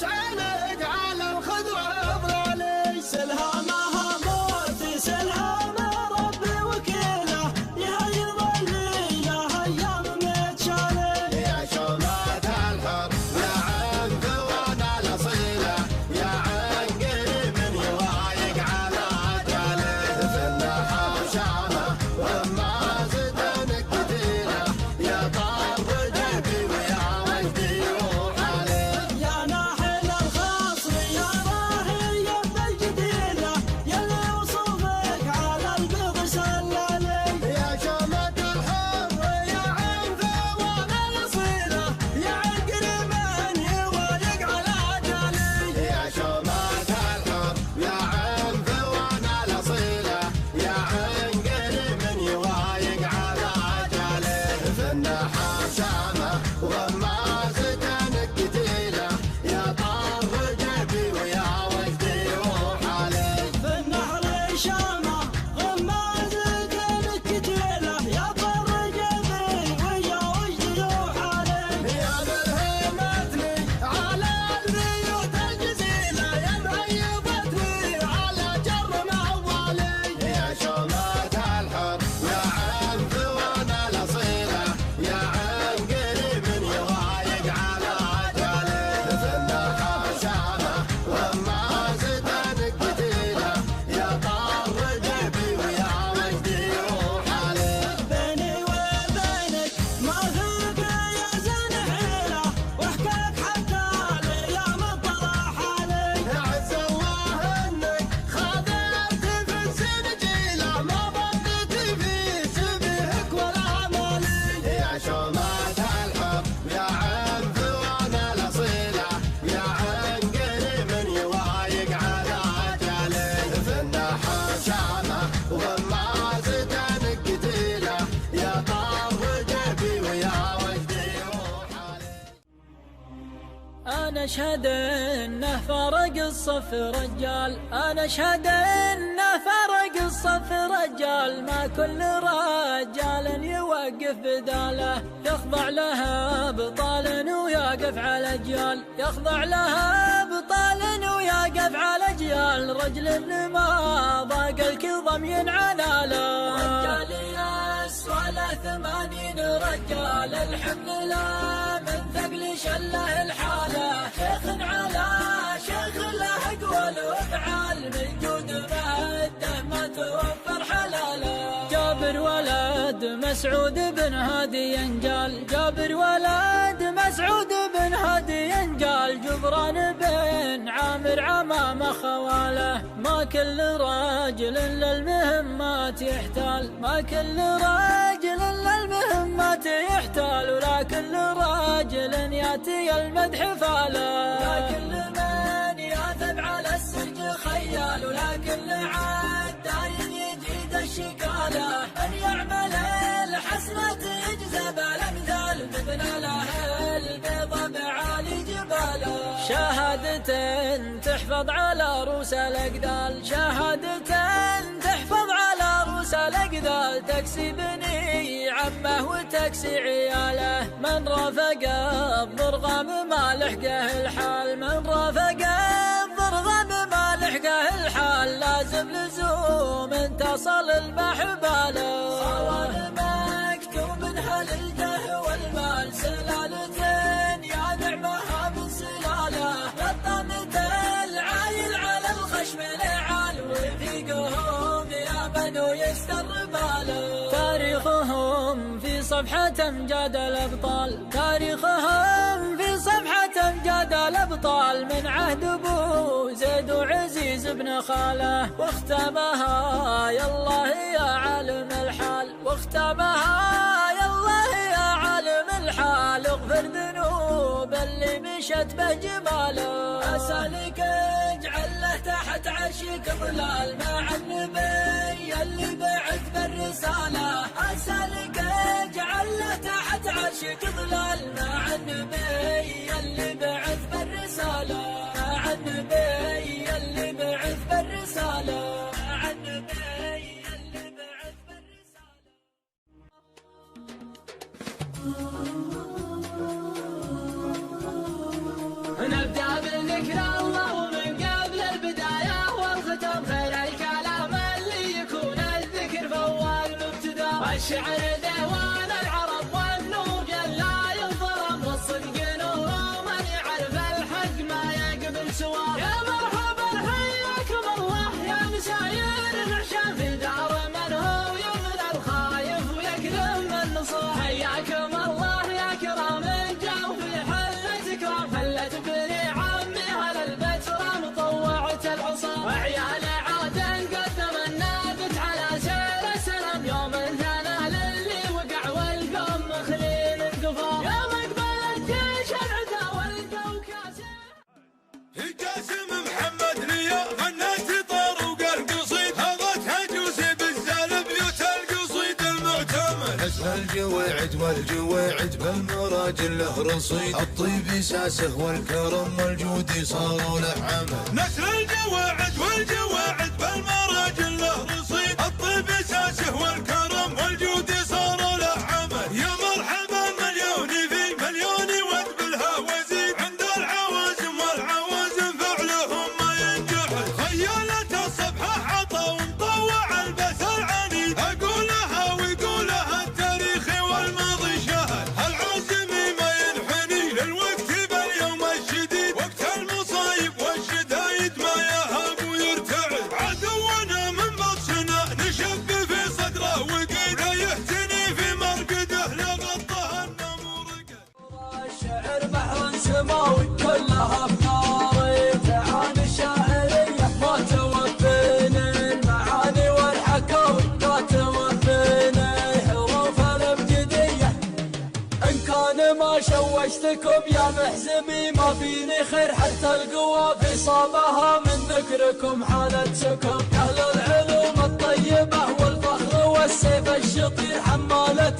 عينك على الخضرة افضلي. سلهامها موت سلهام ربي وكيله، يا يظلي له ايام متشالي. يا شومات الحب يا عنف وانا الاصيله، يا عن قريب من يوايق على اجاله. في النحر شامه وما زدنك كثيره، يا طار جيبي ويا وجدي روح عليه. يا ناحل الخصر يا راهي يم الجديله، يلي وصوفك على البيض سلالي. يا شومة الحب يا عنف وانا الاصيله، يا عن قريب من يوايق على اجالي. يا شومات الحب يا عنف وانا الاصيله، يا عن قريب من يوايق على اجاله. في النحر شامه وما زدنك كتيله، يا طار جيبي ويا وجدي روح عليه. في النهر شامه غماز دينك كتيله، يا طر جبي ويا وجدي روح عليه. يا ملهمتني على البيوت الجزيله، يا مهيبتني على جر معوالي. يا شومات الحب يا عنف وانا الاصيله، يا عن قريب من يوايق على اجاله. في النحر شامه وما زدنك كتيله، يا طار جيبي ويا وجدي روح عليه. بيني وبينك ما فيك يا زين حيله، واحكاك حتى الايام الطرح علي. عز الله انك خاذلت في السنجيله، ما ظنيت في شبهك ولا مالي. يا شومات الحب يا عنف وانا الاصيله، يا عن قريب من يوايق على اجاله. في النحر شامه وما زدنك كتيله، يا طار جيبي ويا وجدي روح عليه. أنا أشهد إنه فرق الصف رجال، أنا أشهد إنه فرق الصف رجال، ما كل رجال يوقف بداله، يخضع لها بطال ويقف على أجيال، يخضع لها بطال ويقف على أجيال، رجل ما ضاق الكظم ينعنى له. رجال يسوى له 80 رجال، الحمل لا من ثقل شله الحاله، شيخ على شيخ له اقوال وافعال، من جود ماده ما توفر حلاله. جابر ولد مسعود بن هادي ينجال، جابر ولد مسعود بن هادي ينجال، جبران بن عامر عمام خواله، ما كل راجل للمهمات يحتال، ما كل راجل للمهمات يحتال، ولا كل راجل ياتي المدح فاله، لا كل من ياثب على السرج خيال، ولا كل عداين يجيد الشكاله، من يعمل الحسنة يجزى بالامثال، مثل له البيضة بعالي جباله. شهادة تحفظ على رؤوس الاقدال، شهادة تحفظ على رؤوس الاقدال، تكسي بني عمه وتكسي عياله، من رافق الضرغم ما لحقه الحال، من رافق الضرغم ما لحقه الحال، لازم لزوم تصل المحباله. صوان مكتوم هل الجاه والمال، سلالة يا نعمها من سلاله، بطنة العايل على الخشم العال، ورفيقهم يا بنو يستر باله. تاريخهم في صفحة امجاد الابطال، تاريخهم في صفحة امجاد الابطال، من عهد ابو زيد وعزيز بن خاله، واختامها يا الله يا عالم الحال، واختامها يا الله يا عالم الحال، اغفر ذنوب اللي مشت بجباله. اسالك اجعل له تحت عرشك ظلال، مع النبي اللي بعث بالرساله، اسالك اجعل له تحت عرشك ظلال، مع النبي اللي بعث بالرساله، مع النبي اللي بعث بالرساله، مع النبي اللي بعث بالرساله. نبدأ بالذكر والشعر ديوان العرب والنور لا ينظلم والصدق نور ومن يعرف الحق ما يقبل سواه. يا مرحبا حياكم الله يا مساير العشاء في دار من هو يمن الخايف ويكرم النصوح. حياكم الله يا كرام جو في حلة كرام حلة بني عمي هلا البتراء مطوعة العصا. وعيال عادن قدم النابت على سير السلام يوم ثنى للي وقع والقوم مخلين القفا. يا مقبل الجيش العدا والقو كاسر قاسم محمد نيا غنت طار وقال قصيد هضت هجوسي بالزال بيوت القصيد المعتمد. نسل الجواعد والجواعد بالمراجل له رصيد الطيب ساسه والكرم والجود صاروا له عمل. نسل الجواعد والجواعد بالمراجل له رصيد الطيب ساسه والكرم والجود صاروا له عمل. يا مرحبا مليوني في مليوني ود بالهوازين عند العوازم والعوازم فعلهم ما ينجحد. خيالة الصبح عطا ومطوع البث العنيد اقولها ويقولها التاريخ والماضي شاهد. العازمي ما ينحني للوقت باليوم الشديد وقت المصايب والشدايد ما يهاب ويرتعد. عدونا من بطشنا نشب في صدره وقيده يهتني في مرقده لغطه النمور قد. الشعر بحر سماوي كلها افكاري تعاني الشاعريه ما توفيني المعاني والحكاوي لا توفيني حروف الابجديه. ان كان ما شوشتكم يا محزمي ما فيني خير حتى القوى في صابها من ذكركم حالة سكم. اهل العلوم الطيبه والفخر والسيف الشطير حماله